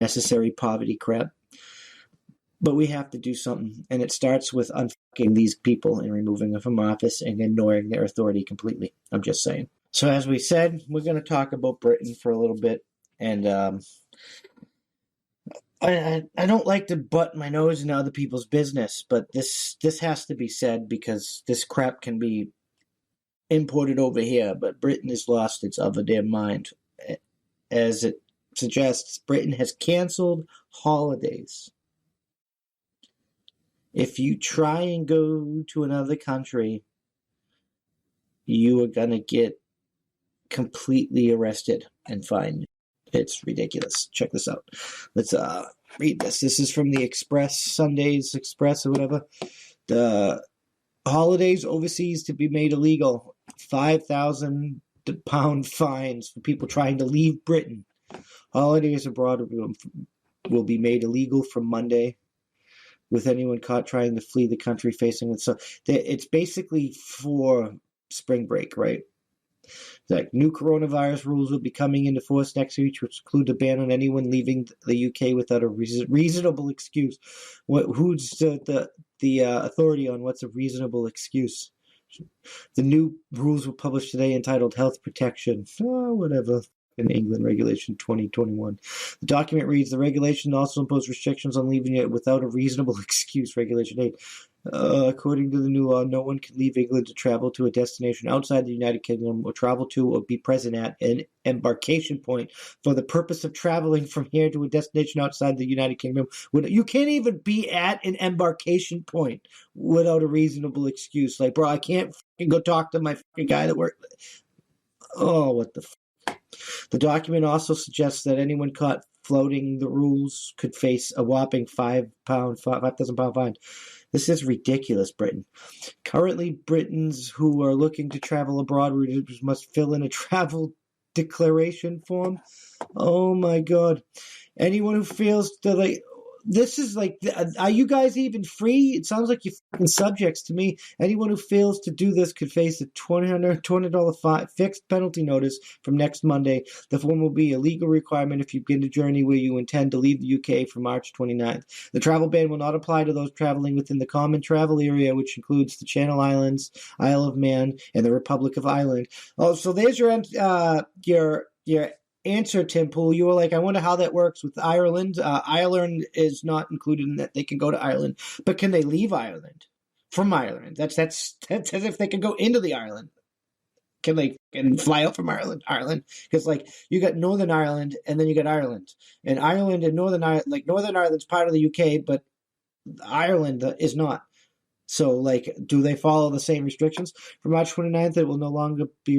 unnecessary poverty crap. But we have to do something, and it starts with unfucking these people and removing them from office and ignoring their authority completely. I'm just saying. So as we said, we're going to talk about Britain for a little bit, and I don't like to butt my nose into other people's business, but this has to be said because this crap can be imported over here. But Britain has lost its other damn mind, as it suggests. Britain has canceled holidays. If you try and go to another country, you are going to get completely arrested and fined. It's ridiculous. Check this out. Let's read this. This is from the Express, Sunday's Express or whatever. The holidays overseas to be made illegal. £5,000 fines for people trying to leave Britain. Holidays abroad will be made illegal from Monday, with anyone caught trying to flee the country facing it. So it's basically for spring break, right? Like new coronavirus rules will be coming into force next week, which include a ban on anyone leaving the UK without a reasonable excuse. Who's the authority on what's a reasonable excuse? The new rules were published today entitled Health Protection. Oh, whatever. In England Regulation 2021. The document reads, the regulation also imposes restrictions on leaving it without a reasonable excuse. Regulation 8. According to the new law, no one can leave England to travel to a destination outside the United Kingdom or travel to or be present at an embarkation point for the purpose of traveling from here to a destination outside the United Kingdom. You can't even be at an embarkation point without a reasonable excuse. Like, bro, I can't fucking go talk to my fucking guy that worked. Oh, what the fuck? The document also suggests that anyone caught flouting the rules could face a whopping £5,000 fine. This is ridiculous, Britain. Currently, Britons who are looking to travel abroad must fill in a travel declaration form. Oh my God. Anyone who fails to this is like, are you guys even free? It sounds like you're fucking subjects to me. Anyone who fails to do this could face a $200 fixed penalty notice from next Monday. The form will be a legal requirement if you begin a journey where you intend to leave the UK from March 29th. The travel ban will not apply to those traveling within the common travel area, which includes the Channel Islands, Isle of Man, and the Republic of Ireland. Oh, so there's your answer, Tim Pool. You were like, I wonder how that works with Ireland. Ireland is not included in that. They can go to Ireland, but can they leave Ireland from Ireland? That's as if they can go into the Ireland. Can they fly out from Ireland? Because like you got Northern Ireland and then you got Ireland, and Ireland and Northern Ireland, like Northern Ireland's part of the UK, but Ireland is not. So like, do they follow the same restrictions? For March 29th, it will no longer be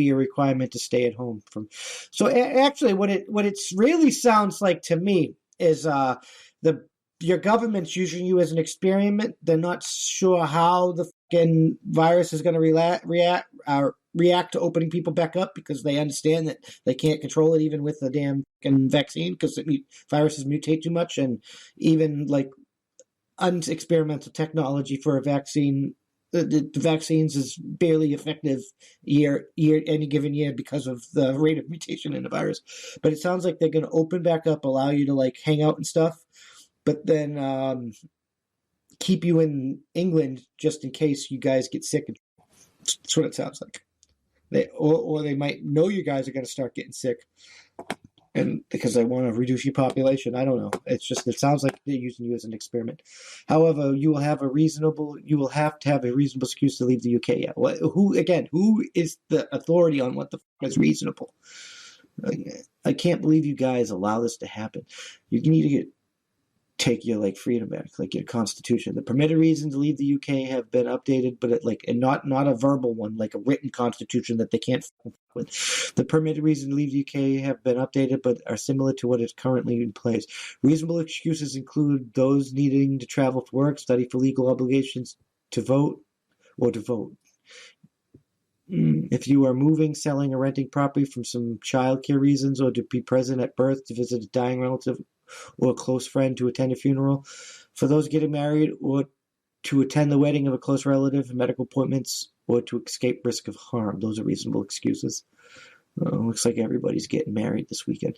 a requirement to stay at home from. So actually, what it really sounds like to me is your government's using you as an experiment. They're not sure how the fucking virus is going to react to opening people back up, because they understand that they can't control it even with the damn fucking vaccine, because viruses mutate too much, and even like unexperimental technology for a vaccine. The vaccines is barely effective any given year because of the rate of mutation in the virus. But it sounds like they're going to open back up, allow you to like hang out and stuff, but then keep you in England just in case you guys get sick. That's what it sounds like. Or they might know you guys are going to start getting sick, and because they want to reduce your population. I don't know. It sounds like they're using you as an experiment. However, you will have to have a reasonable excuse to leave the UK. Yeah. Who is the authority on what the fuck is reasonable? I can't believe you guys allow this to happen. You need to take your like freedom back, like your constitution. The permitted reasons to leave the UK have been updated, but not a verbal one, like a written constitution that they can't fuck with. The permitted reasons to leave the UK have been updated, but are similar to what is currently in place. Reasonable excuses include those needing to travel for work, study for legal obligations, to vote. If you are moving, selling, or renting property from some childcare reasons, or to be present at birth, to visit a dying relative or a close friend, to attend a funeral, for those getting married, or to attend the wedding of a close relative, medical appointments, or to escape risk of harm. Those are reasonable excuses. Looks like everybody's getting married this weekend.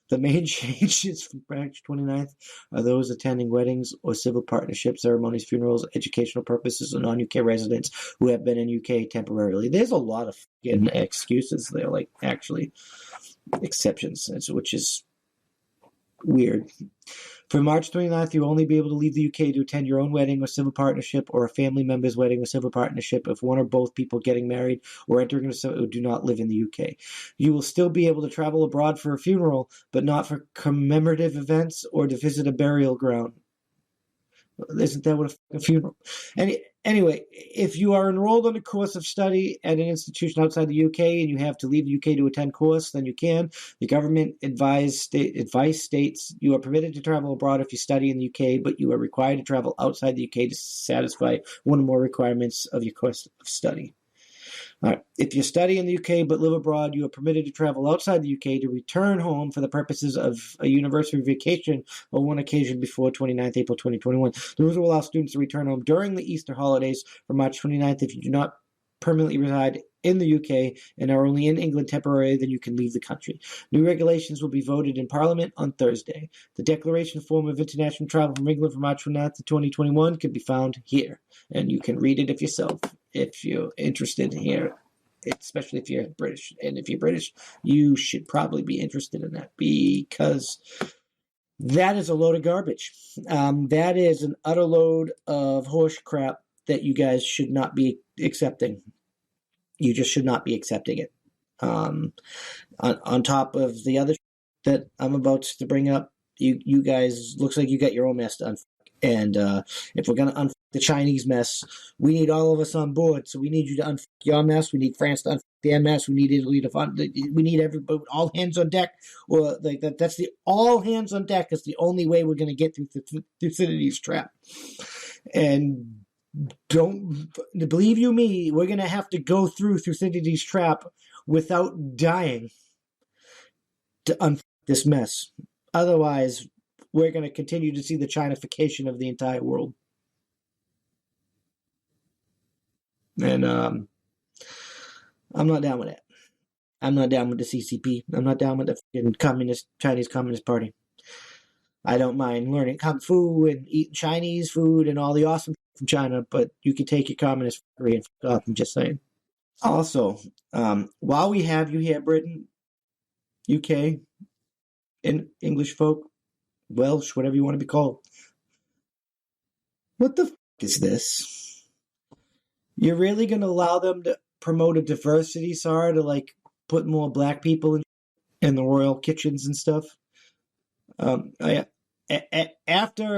The main changes from March 29th are those attending weddings or civil partnership ceremonies, funerals, educational purposes, and non-UK residents who have been in UK temporarily. There's a lot of excuses there, like actually exceptions, which is weird. From March 29th, you'll only be able to leave the UK to attend your own wedding or civil partnership or a family member's wedding or civil partnership if one or both people getting married or entering a civil do not live in the UK. You will still be able to travel abroad for a funeral, but not for commemorative events or to visit a burial ground. Isn't that what a funeral? Anyway, if you are enrolled on a course of study at an institution outside the UK and you have to leave the UK to attend course, then you can. The government advice states you are permitted to travel abroad if you study in the UK, but you are required to travel outside the UK to satisfy one or more requirements of your course of study. All right. If you study in the UK but live abroad, you are permitted to travel outside the UK to return home for the purposes of a university vacation on one occasion before 29th April 2021. The rules will allow students to return home during the Easter holidays from March 29th. If you do not permanently reside in the UK and are only in England temporarily, then you can leave the country. New regulations will be voted in Parliament on Thursday. The declaration form of international travel from England from March 29th to 2021 can be found here, and you can read it yourself if you're interested here, especially if you're British. And if you're British, you should probably be interested in that because that is a load of garbage. That is an utter load of horse crap that you guys should not be accepting. You just should not be accepting it. On top of the other that I'm about to bring up, you guys, looks like you got your own mess to unfuck. And if we're going to unfuck the Chinese mess, we need all of us on board. So we need you to unfuck your mess. We need France to unfuck their mess. We need Italy to we need everybody, all hands on deck. Or like that's the all hands on deck is the only way we're going to get through Thucydides' trap. And don't believe you me, we're going to have to go through Thucydides' trap without dying to unfuck this mess. Otherwise, we're going to continue to see the Chinification of the entire world. And I'm not down with that. I'm not down with the CCP. I'm not down with the Chinese Communist Party. I don't mind learning Kung Fu and eating Chinese food and all the awesome from China, but you can take your communist fuckery and fuck off. I'm just saying. Also, while we have you here, Britain, UK, and English folk, Welsh, whatever you want to be called, what the fuck is this? You're really going to allow them to promote a diversity SAR to like put more black people in the royal kitchens and stuff? After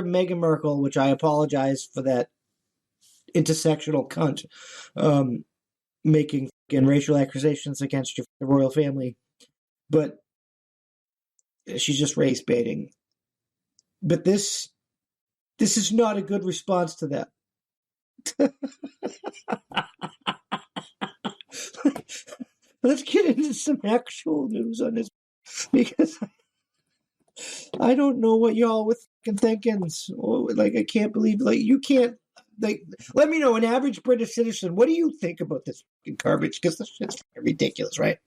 Meghan Markle, which I apologize for that intersectional cunt making racial accusations against the royal family, but she's just race baiting. But this is not a good response to that. Let's get into some actual news on this, because I don't know what y'all were thinking. Like, I can't believe, like, you can't, like, let me know, an average British citizen, what do you think about this fucking garbage? Because this shit's ridiculous, right?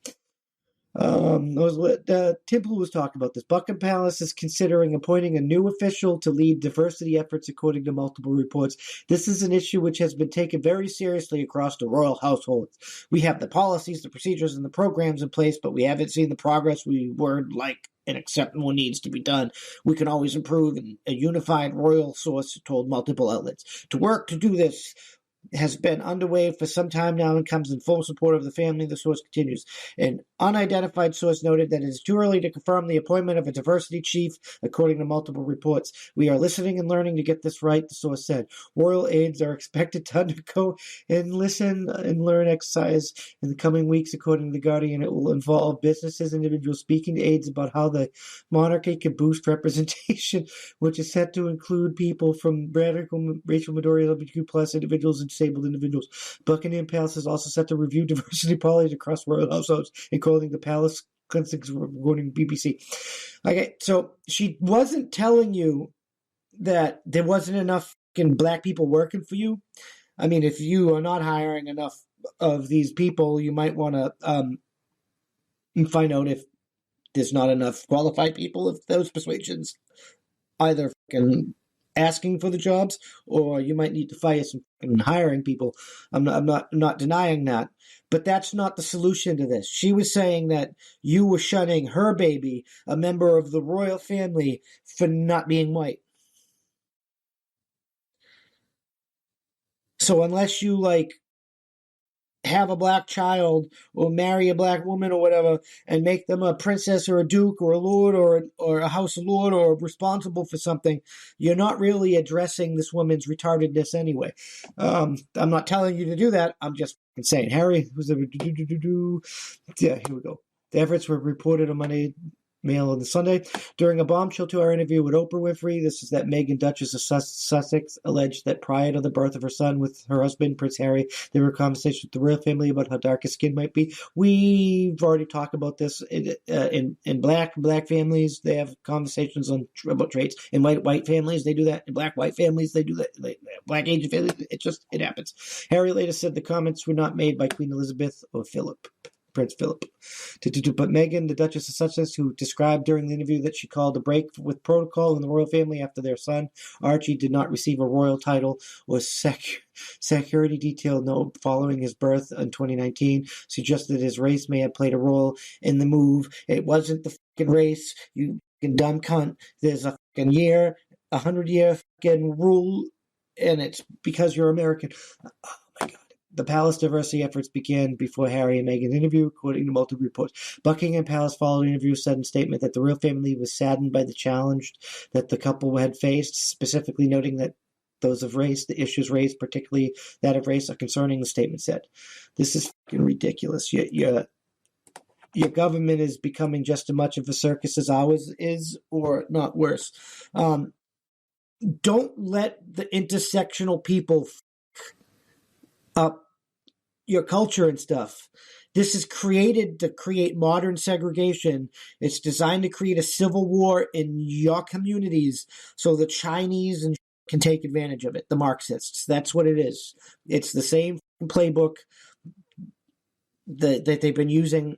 Temple was talking about this. Buckingham Palace is considering appointing a new official to lead diversity efforts, according to multiple reports. This is an issue which has been taken very seriously across the royal household. We have the policies, the procedures, and the programs in place, but we haven't seen the progress we would like and accept what needs to be done. We can always improve, and a unified royal source told multiple outlets. To work to do this has been underway for some time now and comes in full support of the family, the source continues. An unidentified source noted that it is too early to confirm the appointment of a diversity chief, according to multiple reports. We are listening and learning to get this right, the source said. Royal aides are expected to undergo and listen and learn exercise in the coming weeks, according to The Guardian. It will involve businesses, individuals speaking to aides about how the monarchy can boost representation, which is set to include people from radical racial minority LGBTQ+ individuals and disabled individuals. Buckingham Palace is also set to review diversity policies across royal households, including the palace clinics, according to BBC. Okay, so she wasn't telling you that there wasn't enough black people working for you. I mean, if you are not hiring enough of these people, you might want to and find out if there's not enough qualified people of those persuasions either fucking asking for the jobs, or you might need to fire some fucking hiring people. I'm not denying that, but that's not the solution to this. She was saying that you were shunning her baby, a member of the royal family, for not being white. So unless you have a black child or marry a black woman or whatever and make them a princess or a duke or a lord or a house lord or responsible for something, you're not really addressing this woman's retardedness anyway. I'm not telling you to do that. I'm just saying. Harry, who's the... Yeah, here we go. The efforts were reported on Monday Mail on the Sunday. During a bombshell 2-hour interview with Oprah Winfrey, this is that Meghan, Duchess of Sussex, alleged that prior to the birth of her son with her husband, Prince Harry, there were conversations with the royal family about how dark his skin might be. We've already talked about this in black families. They have conversations about traits. In white families, they do that. In white families, they do that. Black Asian families, it happens. Harry later said the comments were not made by Queen Elizabeth or Prince Philip. But Meghan, the Duchess of Sussex, who described during the interview that she called a break with protocol in the royal family after their son, Archie, did not receive a royal title or security detail note following his birth in 2019, suggested his race may have played a role in the move. It wasn't the fucking race, you fucking dumb cunt. There's a fucking 100-year fucking rule, and it's because you're American. Oh my God. The palace diversity efforts began before Harry and Meghan's interview, according to multiple reports. Buckingham Palace, following the interview, said in a statement that the royal family was saddened by the challenge that the couple had faced, specifically noting that those of race, the issues raised, particularly that of race, are concerning, the statement said. This is fucking ridiculous. Your government is becoming just as much of a circus as ours is, or not worse. Don't let the intersectional people up your culture and stuff. This is created to create modern segregation. It's designed to create a civil war in your communities so the Chinese and can take advantage of it, the Marxists. That's what it is. It's the same playbook that they've been using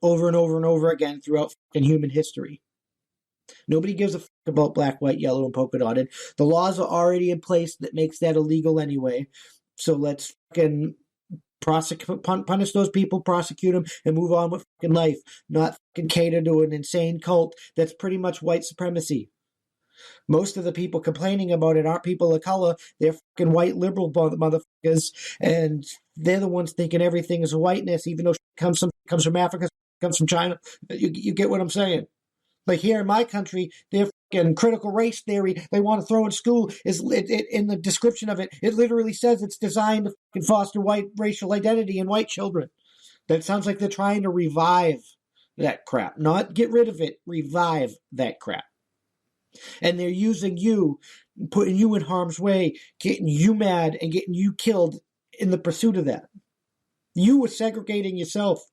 over and over and over again throughout human history. Nobody gives a fuck about black, white, yellow, and polka dotted. The laws are already in place that makes that illegal anyway. So let's fucking punish those people, prosecute them, and move on with fucking life. Not fucking cater to an insane cult that's pretty much white supremacy. Most of the people complaining about it aren't people of color. They're fucking white liberal motherfuckers, and they're the ones thinking everything is whiteness, even though it comes from Africa, comes from China. You get what I'm saying? Like here in my country, they're fucking critical race theory they want to throw in school is in the description of it. It literally says it's designed to fucking foster white racial identity in white children. That sounds like they're trying to revive that crap, not get rid of it. Revive that crap. And they're using you, putting you in harm's way, getting you mad and getting you killed in the pursuit of that. You were segregating yourself.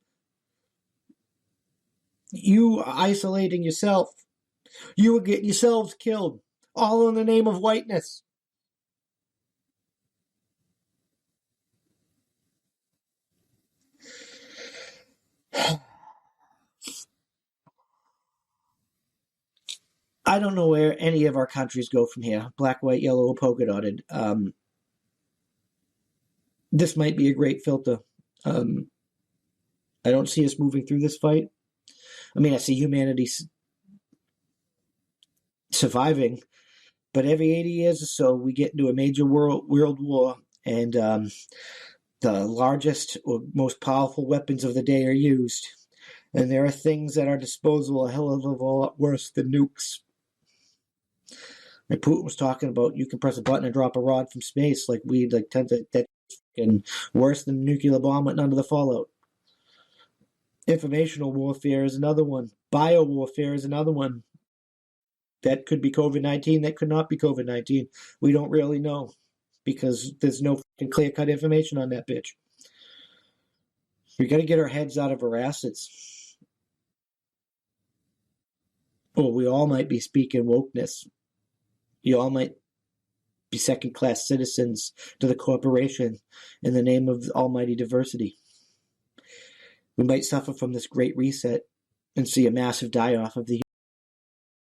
You are isolating yourself. You were getting yourselves killed, all in the name of whiteness. I don't know where any of our countries go from here, black, white, yellow, or polka dotted. This might be a great filter. I don't see us moving through this fight. I mean, I see humanity surviving, but every 80 years or so, we get into a major world war, and the largest or most powerful weapons of the day are used. And there are things at our disposal a hell of a lot worse than nukes. Like Putin was talking about, you can press a button and drop a rod from space. Like we tend to, that's worse than a nuclear bomb with none of the fallout. Informational warfare is another one. Bio warfare is another one. That could be COVID-19. That could not be COVID-19. We don't really know because there's no clear-cut information on that bitch. We got to get our heads out of our asses. Or we all might be speaking wokeness. You all might be second-class citizens to the corporation in the name of almighty diversity. We might suffer from this great reset and see a massive die-off of the